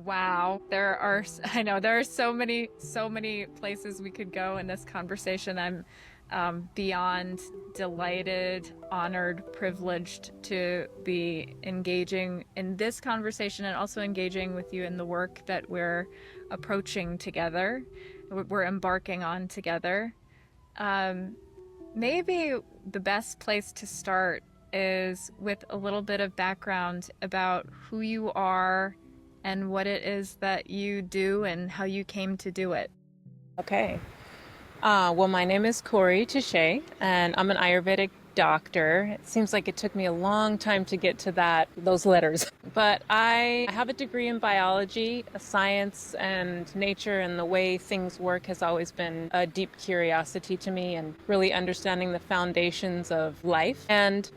Wow, I know there are so many places we could go in this conversation. I'm beyond delighted, honored, privileged to be engaging in this conversation and also engaging with you in the work that we're approaching together, we're embarking on together. Um, Maybe the best place to start is with a little bit of background about who you are and what it is that you do and how you came to do it. Okay. Well, my name is Cory Tixier, and I'm an Ayurvedic doctor. It seems like it took me a long time to get to those letters. But I have a degree in biology, science, and nature, and the way things work has always been a deep curiosity to me, and really understanding the foundations of life. And,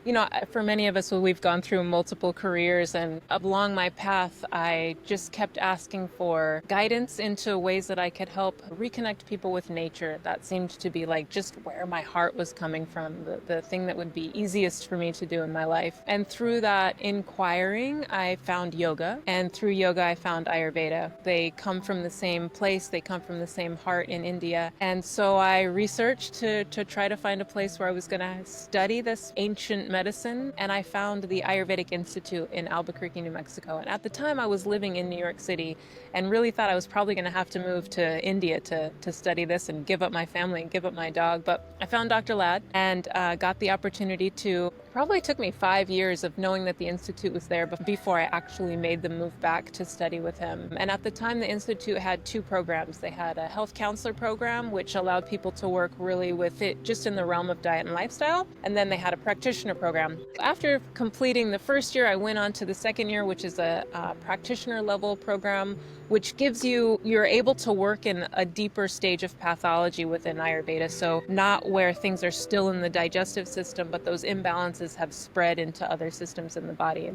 for many of us, we've gone through multiple careers, and along my path, I just kept asking for guidance into ways that I could help reconnect people with nature. That seemed to be like just where my heart was coming from, the thing that would be easiest for me to do in my life. And through that inquiring, I found yoga, and through yoga I found Ayurveda. They come from the same place, they come from the same heart in India. And so I researched to try to find a place where I was going to study this ancient medicine, and I found the Ayurvedic Institute in Albuquerque, New Mexico. And at the time I was living in New York City and really thought I was probably going to have to move to India to study this and give up my family and give up my dog. But I found Dr. Ladd and got the opportunity to, probably took me 5 years of knowing that the Institute was there before I actually made the move back to study with him. And at the time, the Institute had two programs. They had a health counselor program, which allowed people to work really with it just in the realm of diet and lifestyle. And then they had a practitioner program. After completing the first year, I went on to the second year, which is a practitioner level program, which gives you're able to work in a deeper stage of pathology within Ayurveda. So not where things are still in the digestive system, but those imbalances have spread into other systems in the body.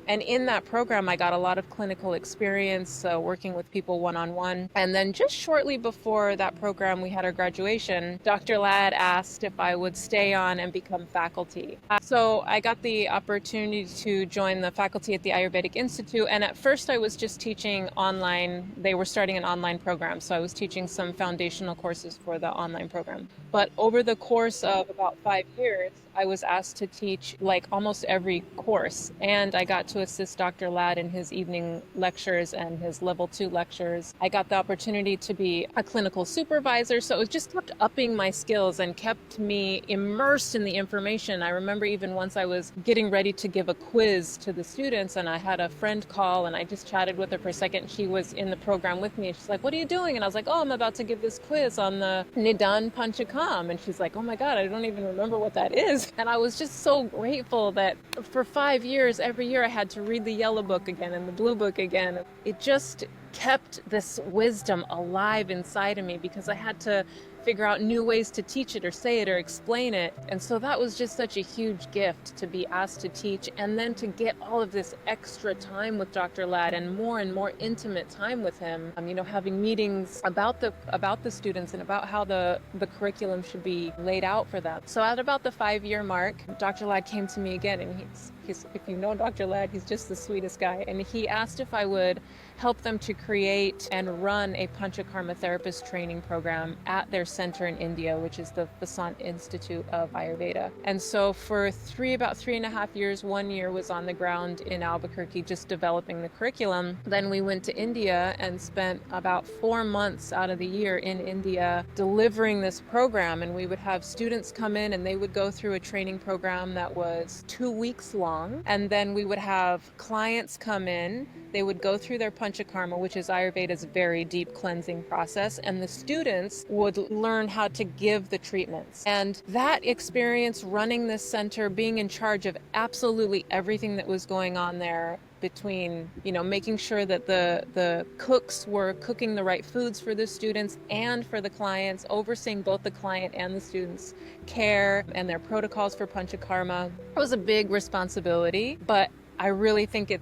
And in that program, I got a lot of clinical experience working with people one-on-one. And then just shortly before that program, we had our graduation, Dr. Ladd asked if I would stay on and become faculty. So I got the opportunity to join the faculty at the Ayurvedic Institute. And at first I was just teaching online. They were starting an online program. So I was teaching some foundational courses for the online program. But over the course of about 5 years, I was asked to teach like almost every course. And I got to assist Dr. Ladd in his evening lectures and his level 2 lectures. I got the opportunity to be a clinical supervisor. So it just kept upping my skills and kept me immersed in the information. I remember even once I was getting ready to give a quiz to the students, and I had a friend call, and I just chatted with her for a second. She was in the program with me. She's like, "What are you doing?" And I was like, "Oh, I'm about to give this quiz on the Nidan Panchakam." And she's like, "Oh my God, I don't even remember what that is." And I was just so grateful that for 5 years, every year I had to read the yellow book again and the blue book again. It just kept this wisdom alive inside of me because I had to figure out new ways to teach it or say it or explain it. And so that was just such a huge gift to be asked to teach, and then to get all of this extra time with Dr. Ladd and more intimate time with him, having meetings about the students and about how the curriculum should be laid out for them. So at about the 5-year mark, Dr. Ladd came to me again, and he's if you know Dr. Ladd, he's just the sweetest guy. And he asked if I would help them to create and run a Panchakarma therapist training program at their center in India, which is the Vasant Institute of Ayurveda. And so for about 3.5 years, 1 year was on the ground in Albuquerque just developing the curriculum. Then we went to India and spent about 4 months out of the year in India delivering this program. And we would have students come in and they would go through a training program that was 2 weeks long. And then we would have clients come in. They would go through their Panchakarma, which is Ayurveda's very deep cleansing process, and the students would learn how to give the treatments. And that experience running this center, being in charge of absolutely everything that was going on there, between making sure that the cooks were cooking the right foods for the students and for the clients, overseeing both the client and the students' care and their protocols for Panchakarma. It was a big responsibility, but I really think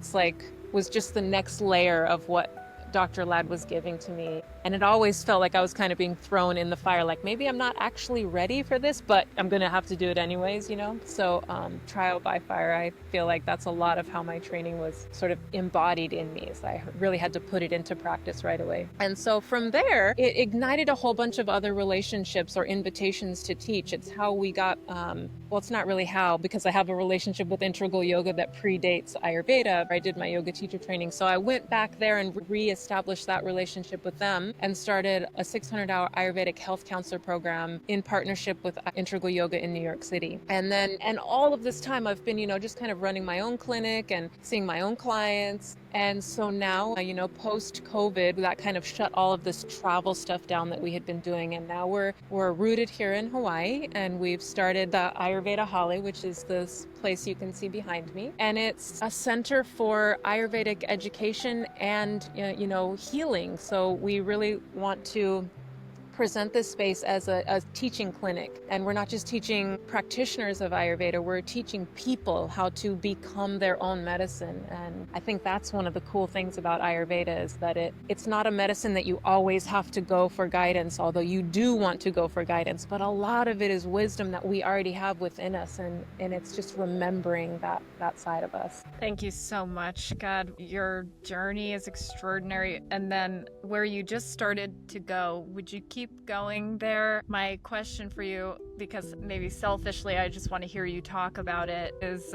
was just the next layer of what Dr. Ladd was giving to me. And it always felt like I was kind of being thrown in the fire, like maybe I'm not actually ready for this, but I'm going to have to do it anyways, you know? So trial by fire, I feel like that's a lot of how my training was sort of embodied in me. So I really had to put it into practice right away. And so from there, it ignited a whole bunch of other relationships or invitations to teach. It's how we got, well, it's not really how, because I have a relationship with integral yoga that predates Ayurveda. I did my yoga teacher training. So I went back there and reestablished that relationship with them and started a 600-hour Ayurvedic health counselor program in partnership with Integral Yoga in New York City. And all of this time I've been, just kind of running my own clinic and seeing my own clients. And so now, post-COVID, that kind of shut all of this travel stuff down that we had been doing. And now we're rooted here in Hawaii, and we've started the Ayurveda Hale, which is this place you can see behind me. And it's a center for Ayurvedic education and, healing. So we really want to present this space as a teaching clinic. And we're not just teaching practitioners of Ayurveda, we're teaching people how to become their own medicine. And I think that's one of the cool things about Ayurveda is that it's not a medicine that you always have to go for guidance, although you do want to go for guidance, but a lot of it is wisdom that we already have within us, and it's just remembering that side of us. Thank you so much. God, your journey is extraordinary. And then where you just started to go, would you keep going there? My question for you, because maybe selfishly I just want to hear you talk about it, is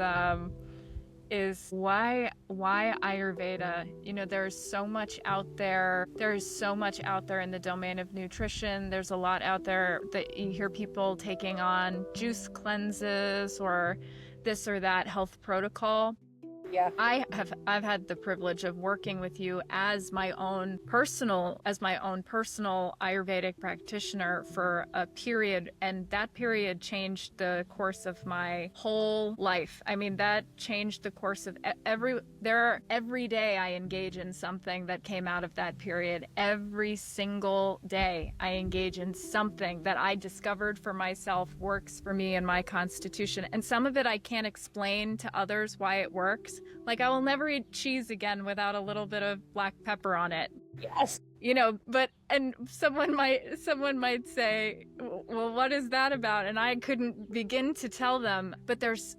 why Ayurveda? There's so much out there. There's so much out there in the domain of nutrition. There's a lot out there that you hear people taking on juice cleanses or this or that health protocol. Yeah. I've had the privilege of working with you as my own personal Ayurvedic practitioner for a period, and that period changed the course of my whole life. I mean, that changed the course of every day I engage in something that came out of that period. Every single day I engage in something that I discovered for myself works for me and my constitution. And some of it I can't explain to others why it works. Like, I will never eat cheese again without a little bit of black pepper on it. Yes. And someone might say, well, what is that about? And I couldn't begin to tell them, but there's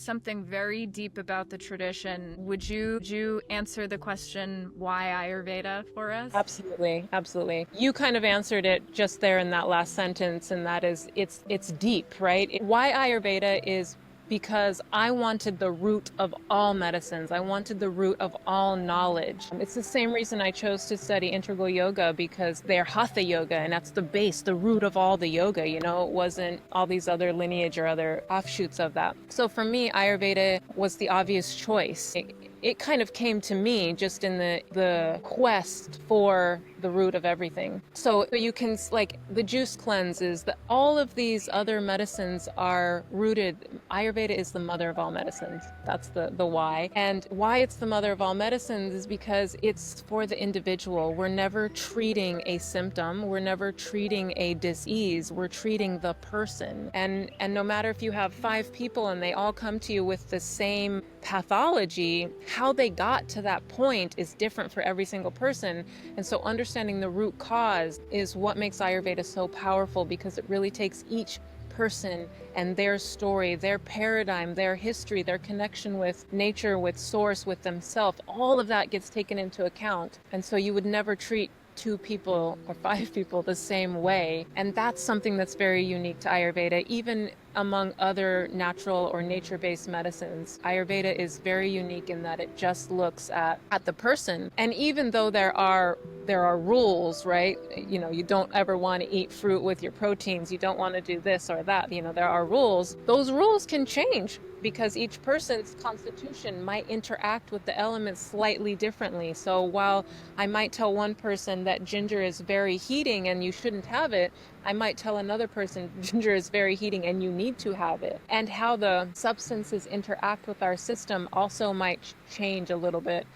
something very deep about the tradition. Would you answer the question, why Ayurveda, for us? Absolutely. You kind of answered it just there in that last sentence, and that is, it's deep, right? Why Ayurveda is because I wanted the root of all medicines. I wanted the root of all knowledge. It's the same reason I chose to study integral yoga, because they're hatha yoga, and that's the base, the root of all the yoga. It wasn't all these other lineage or other offshoots of that. So for me, Ayurveda was the obvious choice. It kind of came to me just in the quest for the root of everything. So you can, like, the juice cleanses, all of these other medicines are rooted. Ayurveda is the mother of all medicines. That's the why. And why it's the mother of all medicines is because it's for the individual. We're never treating a symptom. We're never treating a disease. We're treating the person. And no matter if you have 5 people and they all come to you with the same pathology, how they got to that point is different for every single person. And so understanding the root cause is what makes Ayurveda so powerful, because it really takes each person and their story, their paradigm, their history, their connection with nature, with source, with themselves. All of that gets taken into account. And so you would never treat 2 people or 5 people the same way. And that's something that's very unique to Ayurveda, even among other natural or nature-based medicines. Ayurveda is very unique in that it just looks at the person. And even though there are rules, right? You don't ever want to eat fruit with your proteins. You don't want to do this or that. There are rules. Those rules can change because each person's constitution might interact with the elements slightly differently. So while I might tell one person that ginger is very heating and you shouldn't have it, I might tell another person ginger is very heating and you need to have it. And how the substances interact with our system also might change a little bit.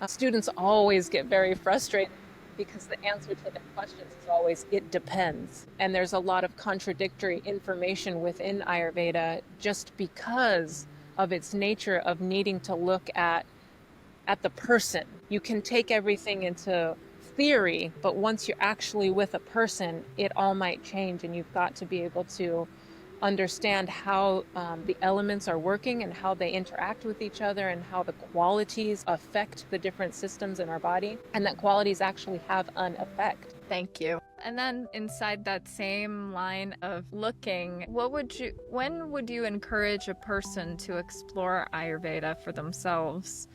Students always get very frustrated because the answer to their questions is always, it depends. And there's a lot of contradictory information within Ayurveda just because of its nature of needing to look at the person. You can take everything into theory, but once you're actually with a person, it all might change, and you've got to be able to understand how the elements are working and how they interact with each other and how the qualities affect the different systems in our body, and that qualities actually have an effect. Thank you. And then inside that same line of looking, when would you encourage a person to explore Ayurveda for themselves?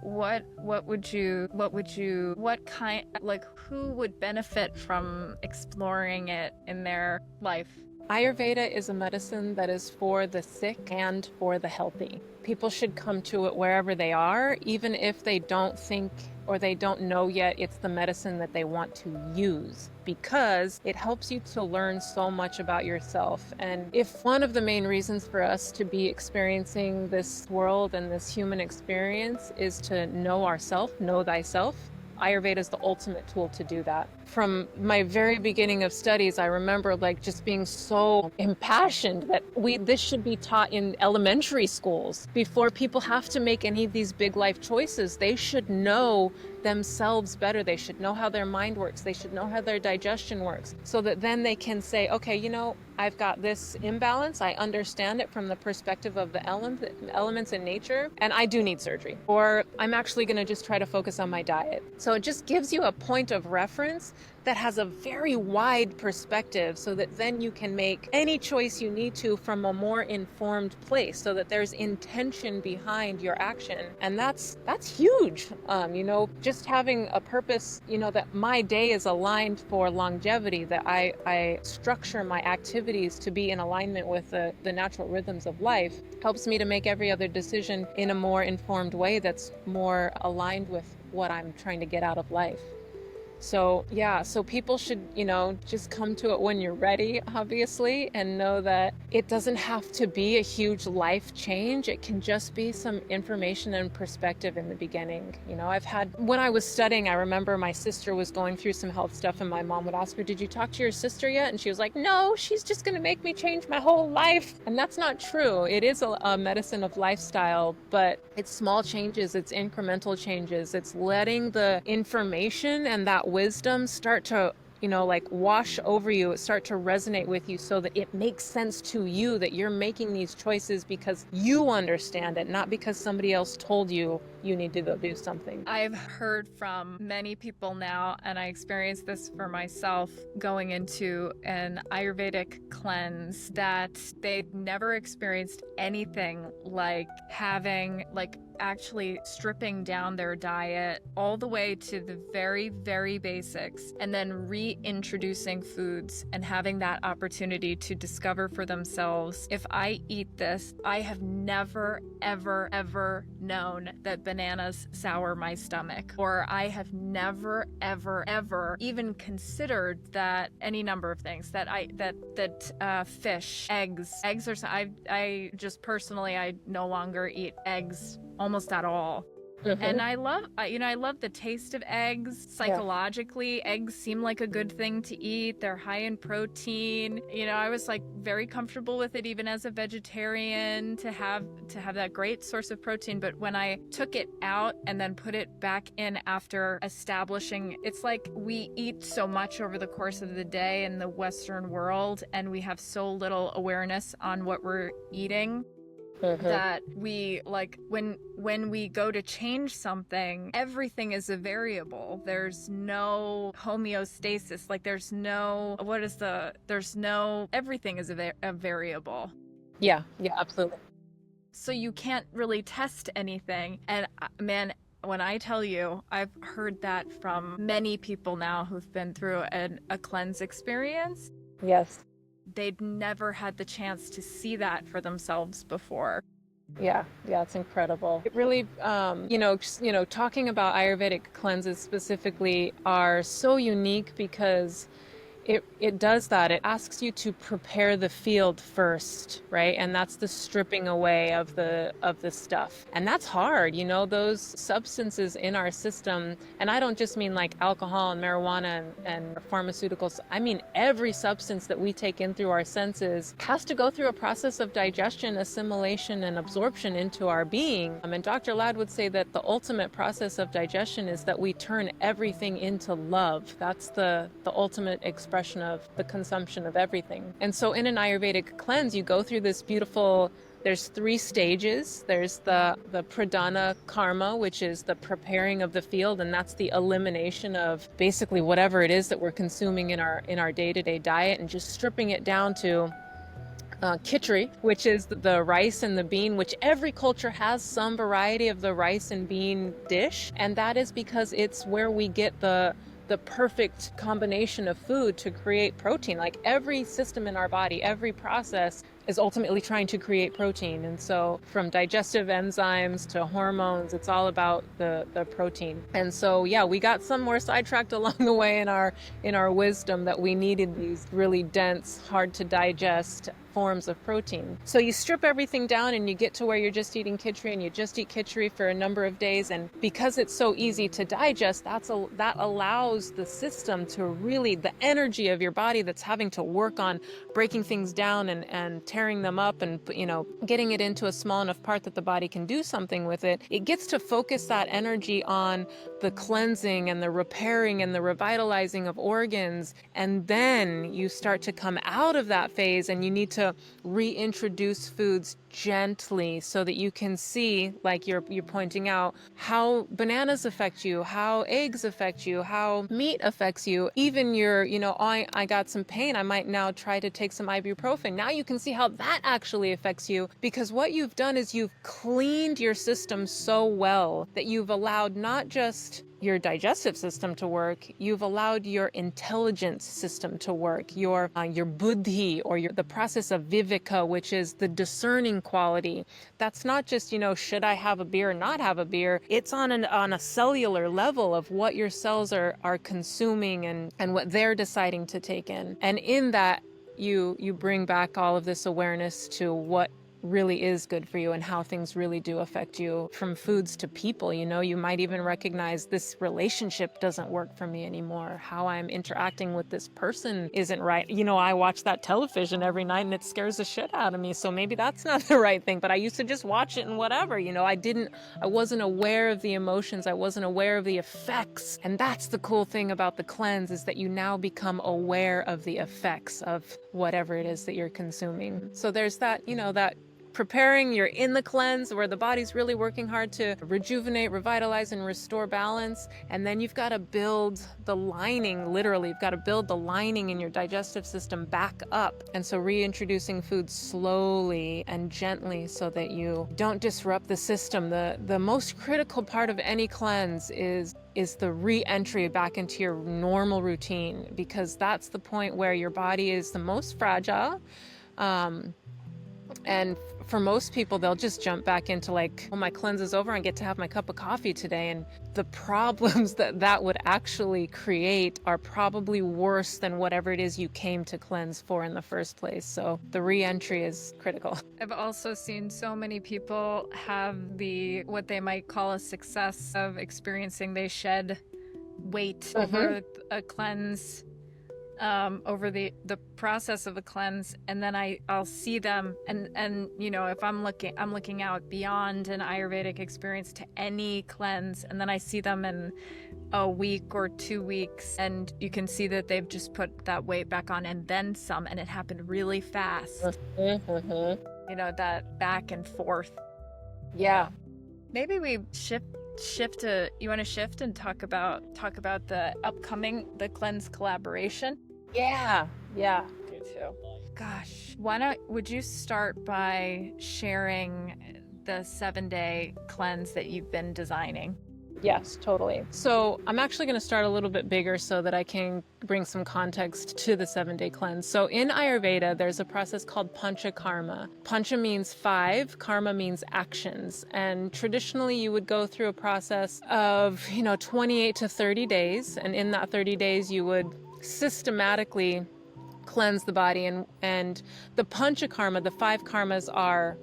What kind, like, who would benefit from exploring it in their life? Ayurveda is a medicine that is for the sick and for the healthy. People should come to it wherever they are, even if they don't think or they don't know yet it's the medicine that they want to use, because it helps you to learn so much about yourself. And if one of the main reasons for us to be experiencing this world and this human experience is to know ourselves, know thyself, Ayurveda is the ultimate tool to do that. From my very beginning of studies, I remember like just being so impassioned that this should be taught in elementary schools. Before people have to make any of these big life choices, they should know themselves better. They should know how their mind works. They should know how their digestion works, so that then they can say, okay, I've got this imbalance. I understand it from the perspective of the elements in nature, and I do need surgery. Or I'm actually going to just try to focus on my diet. So it just gives you a point of reference that has a very wide perspective, so that then you can make any choice you need to from a more informed place, so that there's intention behind your action. And that's huge. Just having a purpose, that my day is aligned for longevity, that I structure my activities to be in alignment with the natural rhythms of life, helps me to make every other decision in a more informed way that's more aligned with what I'm trying to get out of life. So people should, just come to it when you're ready, obviously, and know that it doesn't have to be a huge life change. It can just be some information and perspective in the beginning. When I was studying, I remember my sister was going through some health stuff, and my mom would ask her, did you talk to your sister yet? And she was like, no, she's just going to make me change my whole life. And that's not true. It is a medicine of lifestyle, but it's small changes, it's incremental changes. It's letting the information and that wisdom start to wash over you, start to resonate with you, so that it makes sense to you that you're making these choices because you understand it, not because somebody else told you need to go do something. I've heard from many people now, and I experienced this for myself going into an Ayurvedic cleanse, that they'd never experienced anything like having actually stripping down their diet all the way to the very, very basics, and then reintroducing foods and having that opportunity to discover for themselves, if I eat this, I have never, ever, ever known that bananas sour my stomach, or I have never, ever, ever even considered that any number of things, that fish, eggs are, I just personally, I no longer eat eggs almost at all. Mm-hmm. And I love the taste of eggs. Psychologically, eggs seem like a good thing to eat. They're high in protein. I was very comfortable with it even as a vegetarian, to have that great source of protein. But when I took it out and then put it back in after establishing, it's like we eat so much over the course of the day in the Western world, and we have so little awareness on what we're eating. Mm-hmm. That we when we go to change something, everything is a variable. There's no homeostasis. Everything is a variable. Yeah, absolutely. So you can't really test anything. And man, when I tell you, I've heard that from many people now who've been through a cleanse experience. Yes. They'd never had the chance to see that for themselves before. Yeah, it's incredible. It really, talking about Ayurvedic cleanses specifically are so unique because it does that. It asks you to prepare the field first, right? And that's the stripping away of the stuff. And that's hard, you know, those substances in our system. And I don't just mean like alcohol and marijuana and pharmaceuticals. I mean every substance that we take in through our senses has to go through a process of digestion, assimilation, and absorption into our being. And Dr. Ladd would say that the ultimate process of digestion is that we turn everything into love. That's the ultimate expression of the consumption of everything. And so in an Ayurvedic cleanse, you go through this beautiful, there's 3 stages. There's the pradhana karma, which is the preparing of the field, and that's the elimination of basically whatever it is that we're consuming in our day-to-day diet, and just stripping it down to khichdi, which is the rice and the bean, which every culture has some variety of the rice and bean dish. And that is because it's where we get the perfect combination of food to create protein. Like every system in our body, every process is ultimately trying to create protein. And so from digestive enzymes to hormones, it's all about the protein. And so, yeah, we got some more sidetracked along the way in our wisdom that we needed these really dense, hard to digest forms of protein. So you strip everything down and you get to where you're just eating khichdi, and you just eat khichdi for a number of days. And because it's so easy to digest, that allows the system to really, the energy of your body that's having to work on breaking things down and tearing them up and, you know, getting it into a small enough part that the body can do something with it. It gets to focus that energy on the cleansing and the repairing and the revitalizing of organs. And then you start to come out of that phase, and you need to reintroduce foods gently so that you can see, like you're pointing out, how bananas affect you, how eggs affect you, how meat affects you. Even your, you know, I got some pain, I might now try to take some ibuprofen. Now you can see how that actually affects you, because what you've done is you've cleaned your system so well that you've allowed not just your digestive system to work, you've allowed your intelligence system to work, your buddhi, or the process of viveka, which is the discerning quality. That's not just, you know, should I have a beer or not have a beer? It's on a cellular level of what your cells are consuming and what they're deciding to take in. And in that, you bring back all of this awareness to what really is good for you and how things really do affect you, from foods to people. You know, you might even recognize this relationship doesn't work for me anymore. How I'm interacting with this person isn't right. You know, I watch that television every night and it scares the shit out of me. So maybe that's not the right thing, but I used to just watch it and whatever, you know, I wasn't aware of the emotions. I wasn't aware of the effects. And that's the cool thing about the cleanse, is that you now become aware of the effects of whatever it is that you're consuming. So there's that, you know, that preparing, you're in the cleanse where the body's really working hard to rejuvenate, revitalize, and restore balance. And then you've got to build the lining, literally, you've got to build the lining in your digestive system back up. And so reintroducing food slowly and gently so that you don't disrupt the system. The most critical part of any cleanse is the re-entry back into your normal routine, because that's the point where your body is the most fragile. And for most people, they'll just jump back into like, oh, my cleanse is over, I get to have my cup of coffee today. And the problems that would actually create are probably worse than whatever it is you came to cleanse for in the first place. So the re-entry is critical. I've also seen so many people have what they might call a success of experiencing, they shed weight over a cleanse, over the process of a cleanse, and then I'll see them, and you know, if I'm looking out beyond an Ayurvedic experience to any cleanse, and then I see them in a week or 2 weeks, and you can see that they've just put that weight back on and then some, and it happened really fast. You know, that back and forth. Yeah. Maybe we shift to, you want to shift and talk about the upcoming, the cleanse collaboration? Yeah. Me too. Gosh, would you start by sharing the 7-day cleanse that you've been designing? Yes, totally. So I'm actually going to start a little bit bigger so that I can bring some context to the 7-day cleanse. So in Ayurveda, there's a process called Pancha Karma. Pancha means 5, karma means actions. And traditionally you would go through a process of, 28 to 30 days. And in that 30 days, you would systematically cleanse the body. And the panchakarma, the 5 karmas are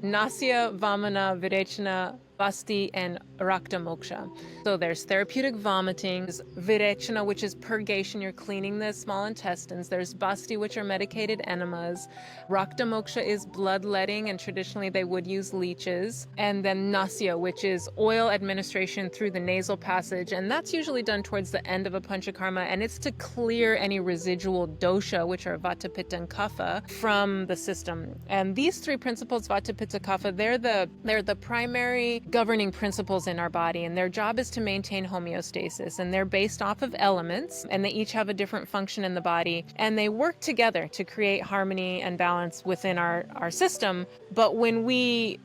nasya, vamana, virechana, vasti, and rakta moksha. So there's therapeutic vomiting, there's virechana, which is purgation, you're cleaning the small intestines. There's vasti, which are medicated enemas. Rakta moksha is bloodletting, and traditionally they would use leeches. And then nasya, which is oil administration through the nasal passage, and that's usually done towards the end of a panchakarma, and it's to clear any residual dosha, which are vata, pitta, and kapha, from the system. And these 3 principles, vata, pitta, kapha, they're the primary governing principles in our body, and their job is to maintain homeostasis, and they're based off of elements, and they each have a different function in the body, and they work together to create harmony and balance within our system. But when we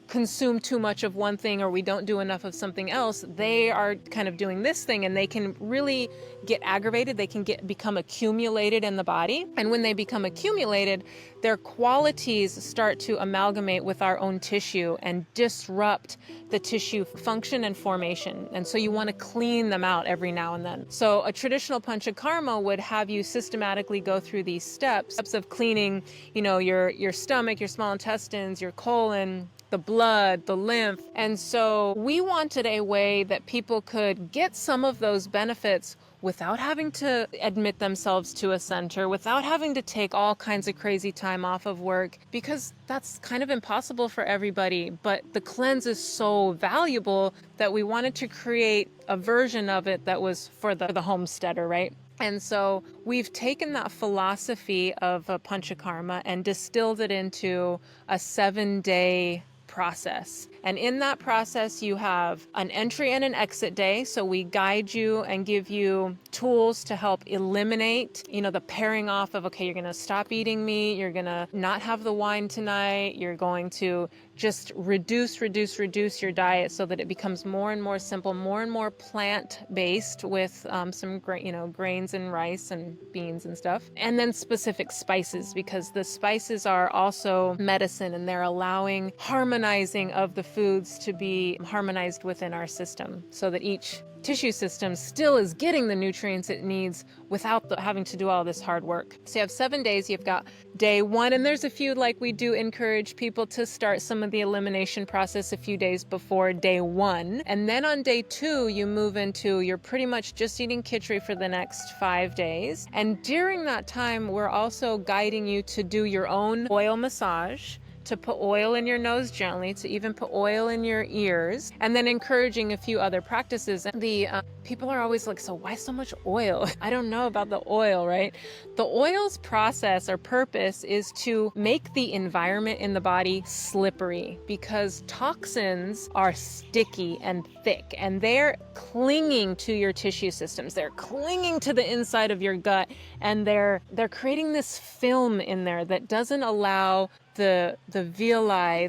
consume too much of one thing, or we don't do enough of something else, they are kind of doing this thing, and they can really get aggravated. They can become accumulated in the body. And when they become accumulated, their qualities start to amalgamate with our own tissue and disrupt the tissue function and formation. And so you want to clean them out every now and then. So a traditional panchakarma would have you systematically go through these steps of cleaning, your stomach, your small intestines, your colon, the blood, the lymph. And so we wanted a way that people could get some of those benefits without having to admit themselves to a center, without having to take all kinds of crazy time off of work, because that's kind of impossible for everybody. But the cleanse is so valuable that we wanted to create a version of it that was for the homesteader, right? And so we've taken that philosophy of a panchakarma and distilled it into a 7-day process. And in that process, you have an entry and an exit day. So we guide you and give you tools to help eliminate, the pairing off of, okay, you're going to stop eating meat. You're going to not have the wine tonight. You're going to just reduce your diet so that it becomes more and more simple, more and more plant-based with some grains and rice and beans and stuff. And then specific spices, because the spices are also medicine, and they're allowing harmonizing of the foods to be harmonized within our system so that each tissue system still is getting the nutrients it needs without having to do all this hard work. So you have 7 days. You've got day 1, and there's a few, like we do encourage people to start some of the elimination process a few days before day 1. And then on day 2, you move into, you're pretty much just eating khichdi for the next 5 days. And during that time, we're also guiding you to do your own oil massage, to put oil in your nose gently, to even put oil in your ears, and then encouraging a few other practices. The people are always like, so why so much oil? I don't know about the oil, right? The oil's process or purpose is to make the environment in the body slippery, because toxins are sticky and thick, and they're clinging to your tissue systems. They're clinging to the inside of your gut, and they're creating this film in there that doesn't allow the villi,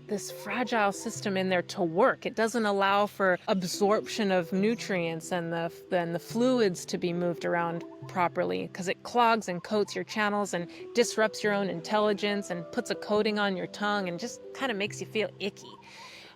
this fragile system in there to work. It doesn't allow for absorption of nutrients and the fluids to be moved around properly, because it clogs and coats your channels and disrupts your own intelligence and puts a coating on your tongue and just kind of makes you feel icky.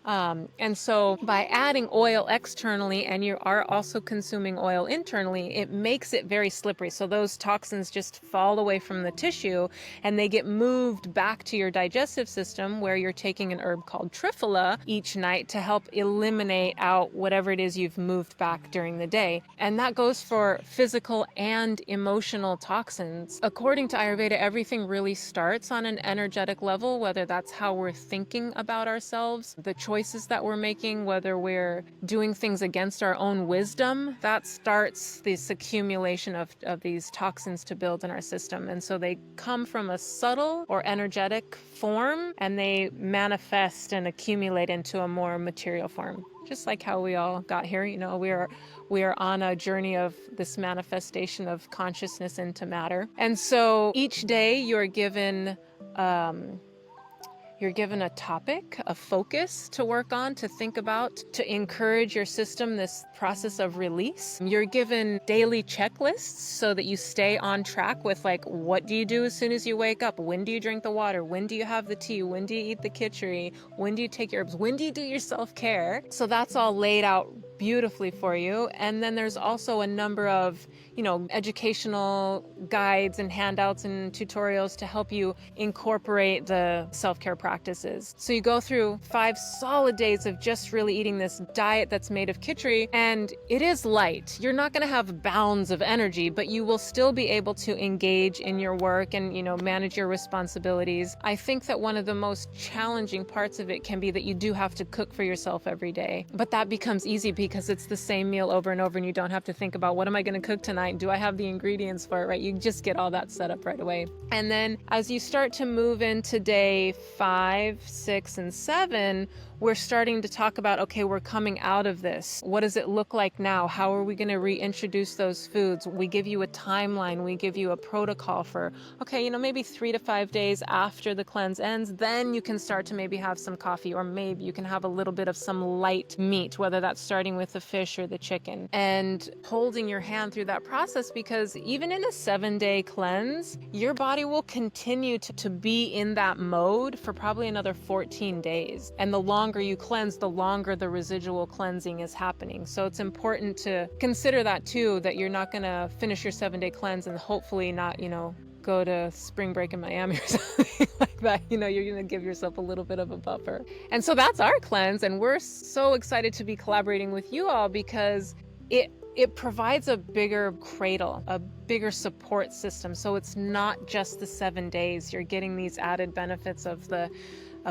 And so by adding oil externally, and you are also consuming oil internally, it makes it very slippery. So those toxins just fall away from the tissue and they get moved back to your digestive system, where you're taking an herb called triphala each night to help eliminate out whatever it is you've moved back during the day. And that goes for physical and emotional toxins. According to Ayurveda, everything really starts on an energetic level, whether that's how we're thinking about ourselves, the choices that we're making, whether we're doing things against our own wisdom, that starts this accumulation of these toxins to build in our system. And so they come from a subtle or energetic form, and they manifest and accumulate into a more material form. Just like how we all got here, we are on a journey of this manifestation of consciousness into matter. And so each day you're given a topic, a focus to work on, to think about, to encourage your system, this process of release. You're given daily checklists so that you stay on track with, like, what do you do as soon as you wake up? When do you drink the water? When do you have the tea? When do you eat the khichdi? When do you take your herbs? When do you do your self-care? So that's all laid out beautifully for you. And then there's also a number of, educational guides and handouts and tutorials to help you incorporate the self-care practices. So you go through 5 solid days of just really eating this diet that's made of khichdi, and it is light. You're not going to have bounds of energy, but you will still be able to engage in your work and, manage your responsibilities. I think that one of the most challenging parts of it can be that you do have to cook for yourself every day. But that becomes easy because it's the same meal over and over, and you don't have to think about, what am I going to cook tonight? Do I have the ingredients for it, right? You just get all that set up right away. And then as you start to move into day 5, 6, and 7, we're starting to talk about, okay, we're coming out of this. What does it look like now? How are we going to reintroduce those foods? We give you a timeline. We give you a protocol for, okay, maybe 3 to 5 days after the cleanse ends, then you can start to maybe have some coffee, or maybe you can have a little bit of some light meat, whether that's starting with the fish or the chicken, and holding your hand through that process, because even in a 7-day cleanse, your body will continue to be in that mode for probably another 14 days. And the longer you cleanse, the longer the residual cleansing is happening. So it's important to consider that too, that you're not going to finish your 7-day cleanse and hopefully not, go to spring break in Miami or something like that. You're going to give yourself a little bit of a buffer. And so that's our cleanse. And we're so excited to be collaborating with you all because it provides a bigger cradle, a bigger support system. So it's not just the 7 days. You're getting these added benefits of the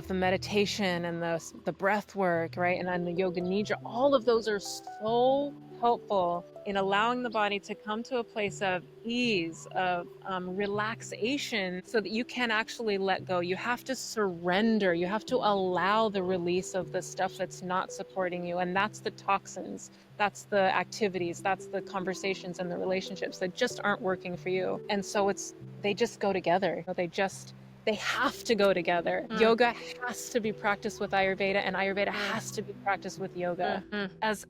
meditation and the breath work, right? And then the yoga nidra. All of those are so helpful in allowing the body to come to a place of ease, of relaxation, so that you can actually let go. You have to surrender. You have to allow the release of the stuff that's not supporting you. And that's the toxins. That's the activities. That's the conversations and the relationships that just aren't working for you. And so they just go together. They have to go together. Yoga has to be practiced with Ayurveda, and Ayurveda has to be practiced with yoga. As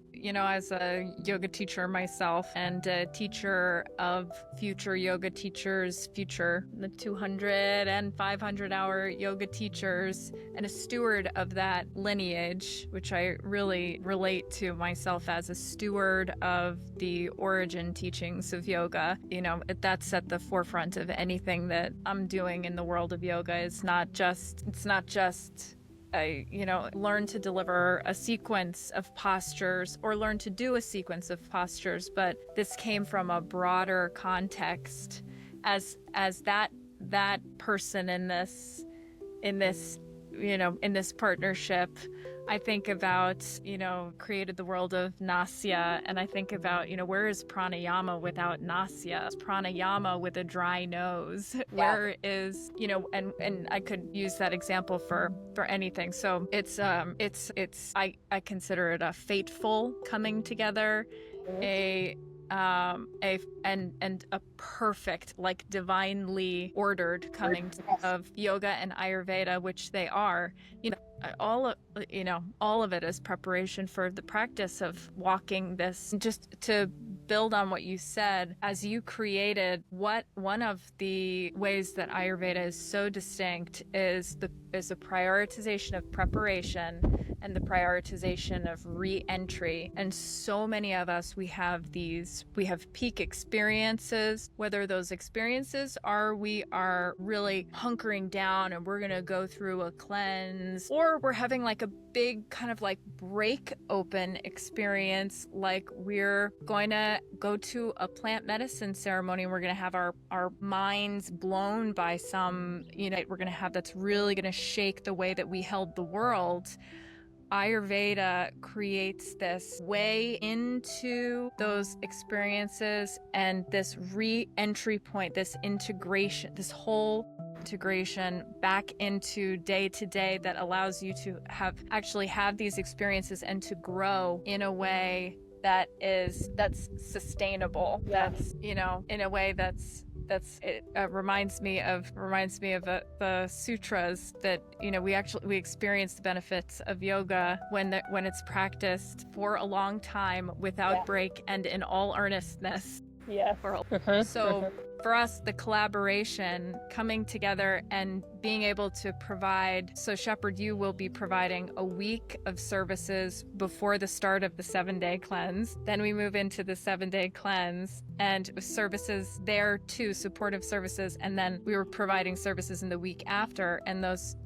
a yoga teacher myself, and a teacher of future yoga teachers, the 200 and 500 hour yoga teachers, and a steward of that lineage, which I really relate to myself as a steward of the origin teachings of yoga. That's at the forefront of anything that I'm doing in the world of yoga. It's not just learn to deliver a sequence of postures or learn to do a sequence of postures, but this came from a broader context as that person in this partnership. I think about, created the world of nasya, and I think about, where is pranayama without nasya? Pranayama with a dry nose. Yeah. Where is, and I could use that example for anything. So I consider it a fateful coming together, a perfect, like divinely ordered coming of yoga and Ayurveda, which they are. All of it is preparation for the practice of walking this. Just to build on what you said, as you created, one of the ways that Ayurveda is so distinct is the prioritization of preparation and the prioritization of re-entry. And so many of us, we have peak experiences, whether those experiences we are really hunkering down and we're going to go through a cleanse, or we're having like a big kind of like break open experience, like we're going to go to a plant medicine ceremony and we're going to have our minds blown by some, we're going to have that's really going to shake the way that we held the world. Ayurveda creates this way into those experiences and this re-entry point, this integration, this whole integration back into day to day that allows you to have these experiences and to grow in a way that's sustainable. Yeah. That's, in a way it reminds me of the sutras that we experience the benefits of yoga when it's practiced for a long time without break and in all earnestness. Yeah. for us, the collaboration, coming together and being able to provide, so Shepherd, you will be providing a week of services before the start of the 7-day cleanse. Then we move into the 7-day cleanse and services there too, supportive services. And then we were providing services in the week after. And those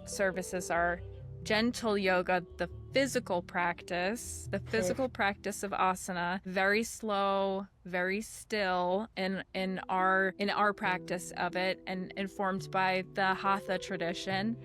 services are gentle yoga, the physical practice of asana, very slow, very still in our practice of it, and informed by the hatha tradition,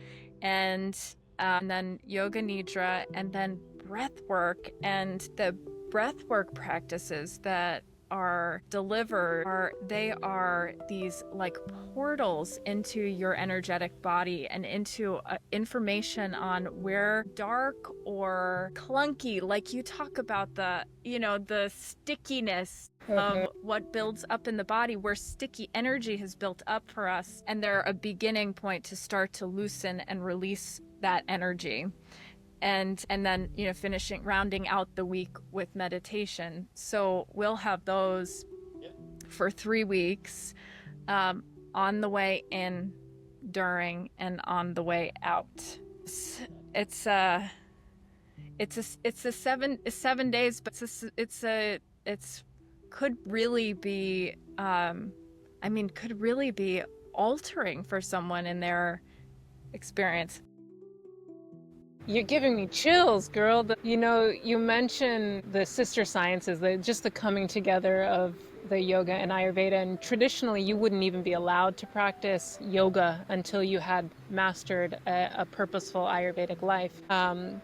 and then yoga nidra, and then breath work. And the breath work practices that are delivered they are these like portals into your energetic body and into information on where dark or clunky, like you talk about the stickiness of what builds up in the body, where sticky energy has built up for us, and they're a beginning point to start to loosen and release that energy. And then, rounding out the week with meditation. So we'll have those for 3 weeks, on the way in, during, and on the way out. It's 7 days, but could really be, could really be altering for someone in their experience. You're giving me chills, girl. You mentioned the sister sciences, just the coming together of the yoga and Ayurveda. And traditionally, you wouldn't even be allowed to practice yoga until you had mastered a purposeful Ayurvedic life. And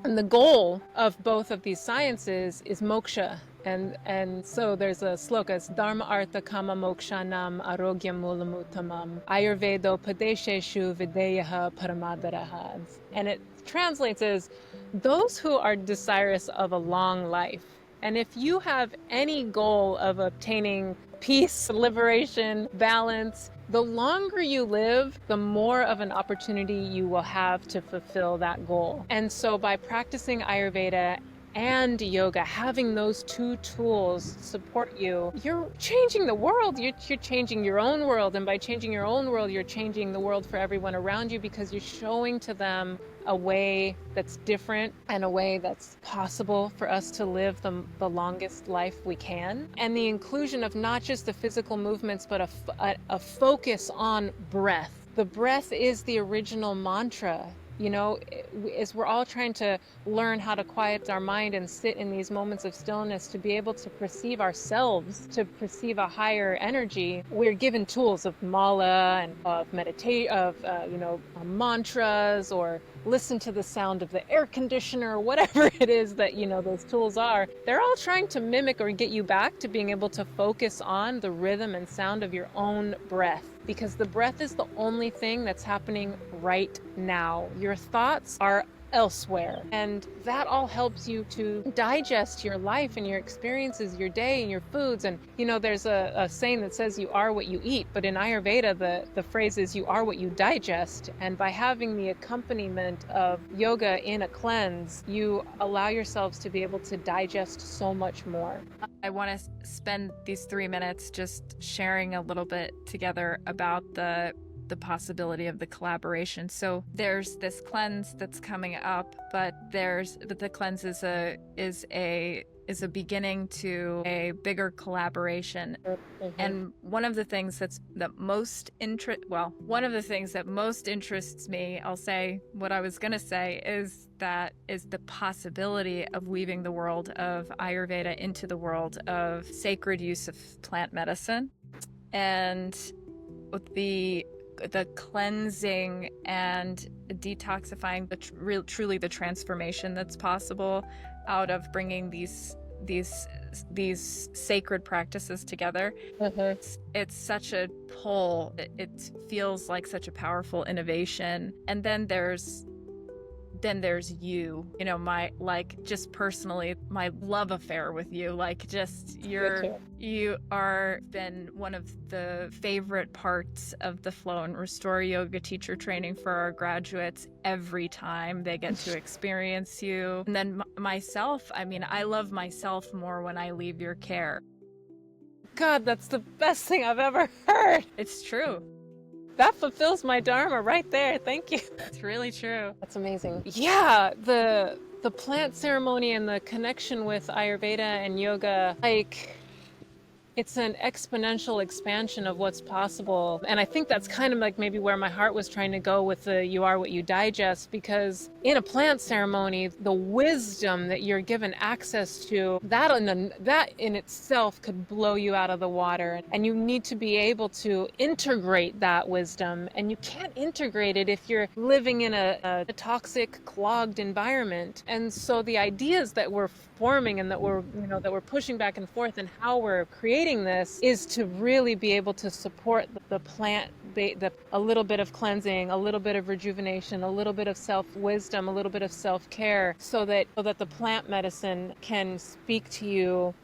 the goal of both of these sciences is moksha. And so there's a sloka, it's Dharma Artha Kama Mokshanam Arogyam Mulamutamam Ayurvedo Padesheshu Videyaha Paramadaraha. And it translates as those who are desirous of a long life. And if you have any goal of obtaining peace, liberation, balance, the longer you live, the more of an opportunity you will have to fulfill that goal. And so by practicing Ayurveda and yoga, having those two tools support you, you're changing the world. You're changing your own world. And by changing your own world, you're changing the world for everyone around you, because you're showing to them a way that's different and a way that's possible for us to live the longest life we can. And the inclusion of not just the physical movements, but a focus on breath. The breath is the original mantra. As we're all trying to learn how to quiet our mind and sit in these moments of stillness to be able to perceive ourselves, to perceive a higher energy, we're given tools of mala and of meditate, of mantras, or listen to the sound of the air conditioner, or whatever it is that those tools are. They're all trying to mimic or get you back to being able to focus on the rhythm and sound of your own breath, because the breath is the only thing that's happening right now. Your thoughts are elsewhere, and that all helps you to digest your life and your experiences, your day and your foods. And there's a saying that says you are what you eat, but in Ayurveda the phrase is you are what you digest. And by having the accompaniment of yoga in a cleanse, you allow yourselves to be able to digest so much more. I want to spend these 3 minutes just sharing a little bit together about the possibility of the collaboration. So there's this cleanse that's coming up, but the cleanse is a beginning to a bigger collaboration. And one of the things that most interests me, I'll say what I was going to say, is the possibility of weaving the world of Ayurveda into the world of sacred use of plant medicine, and the cleansing and detoxifying, truly the transformation that's possible out of bringing these sacred practices together. It's such a pull. It feels like such a powerful innovation. And then there's you, just personally, my love affair with you, you are been one of the favorite parts of the Flow and Restore yoga teacher training for our graduates every time they get to experience you. And then myself, I love myself more when I leave your care. God, that's the best thing I've ever heard. It's true. That fulfills my dharma right there. Thank you. It's really true. That's amazing. Yeah, the plant ceremony and the connection with Ayurveda and yoga, like, it's an exponential expansion of what's possible. And I think that's kind of like maybe where my heart was trying to go with the you are what you digest, because in a plant ceremony, the wisdom that you're given access to, that in itself could blow you out of the water. And you need to be able to integrate that wisdom. And you can't integrate it if you're living in a toxic, clogged environment. And so the ideas that we're forming and that we're pushing back and forth and how we're creating this is to really be able to support the plant, a little bit of cleansing, a little bit of rejuvenation, a little bit of self-wisdom, a little bit of self-care, so that the plant medicine can speak to you,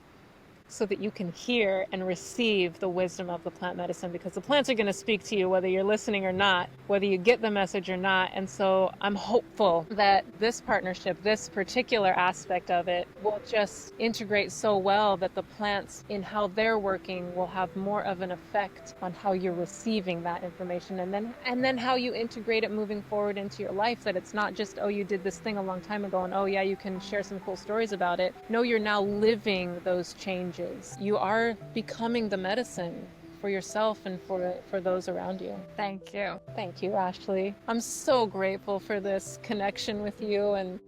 so that you can hear and receive the wisdom of the plant medicine, because the plants are going to speak to you whether you're listening or not, whether you get the message or not. And so I'm hopeful that this partnership, this particular aspect of it, will just integrate so well that the plants in how they're working will have more of an effect on how you're receiving that information, and then how you integrate it moving forward into your life, that it's not just, oh, you did this thing a long time ago and oh yeah, you can share some cool stories about it. No, you're now living those changes. You are becoming the medicine for yourself and for those around you. Thank you. Thank you, Ashley. I'm so grateful for this connection with you, and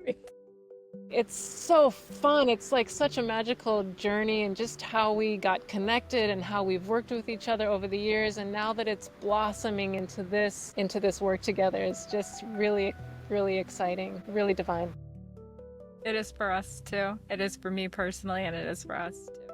it's so fun. It's like such a magical journey, and just how we got connected and how we've worked with each other over the years, and now that it's blossoming into this work together is just really, really exciting, really divine. It is for us too. It is for me personally, and it is for us too.